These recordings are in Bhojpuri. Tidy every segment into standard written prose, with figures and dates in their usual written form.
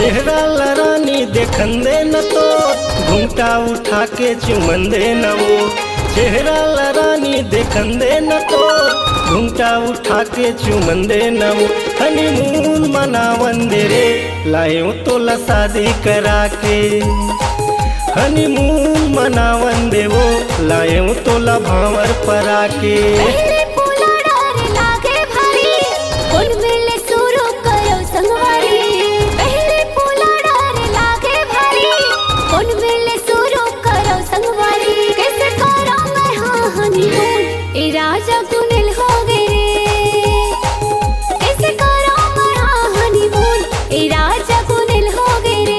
चेहरा लरानी देखन दे न तो घूंघटा उठा के चुमन दे न वो। चेहरा लरानी देखन दे न तो घूंघटा उठा के चुमन दे न वो। हनीमून मनावन दे रे लायो तोला शादी करा के। हनीमून मनावन दे वो लायो तोला भावर परा के। राजा कुनिल हो गए रे कैसे करो मरा हनीमून। ए राजा कुनिल हो गए रे।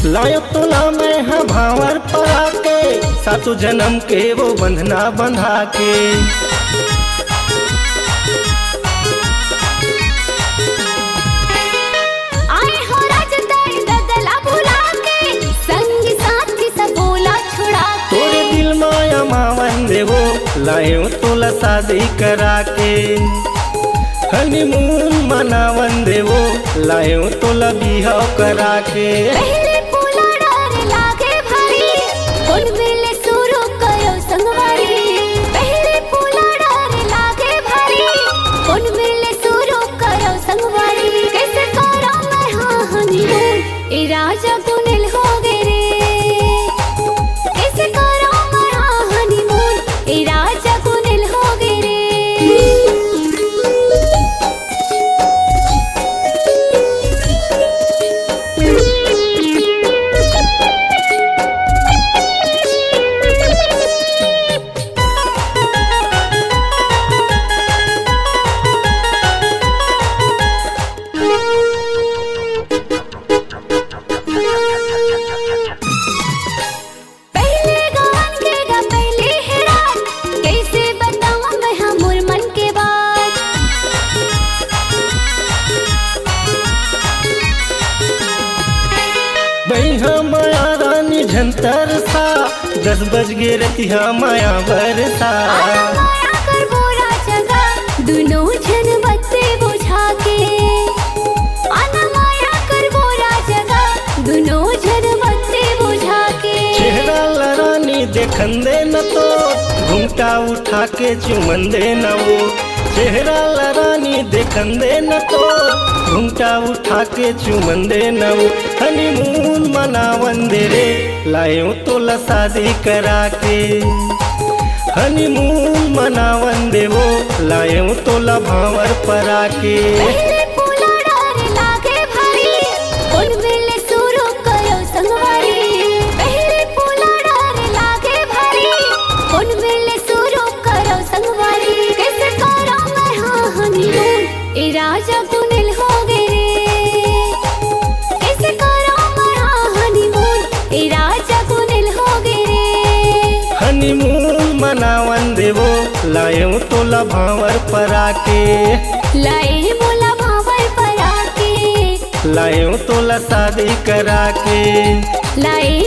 लायो तोला मैं हाँ भावर परा के। सातों जन्म के वो बंधना बंधा के। आए हो राजदाई ददला भुला के। संग साथी सब बोला छुड़ा के। तोरे दिल माया मावन दे वो लायो तोला शादी करा के। हनीमून मनावन दे वो लायो तोला बिहाव करा के। राजा कुनिल हो गए रे कैसे करो मरा हनीमून। ए राजा कुनिल हो गए रे। माया रानी झंतर सा 10 बज गे रतिहा माया बरसा। दोनों जन बत्ते बुझा के। आना माया कर बोरा जगह दोनों जन बत्ते बुझा के। चेहरा लरानी देखन दे न तो घूंघटा उठा के चुमन दे न वो। चेहरा लरानी देखन दे न तो घूंघटा उठा के चुमन दे न वो। हनीमून मनावन दे रे लायो तोला शादी करा के। हनीमून मनावन दे वो लायो तोला भावर परा के। राजा कुनिल हो गए रे कैसे करो मरा हनीमून। ए राजा कुनिल हो गए रे। हनीमून मनावन दे वो लायो तोला भावर परा के। लाए मोला भावर परा के। लायो तोला शादी करा के। लाए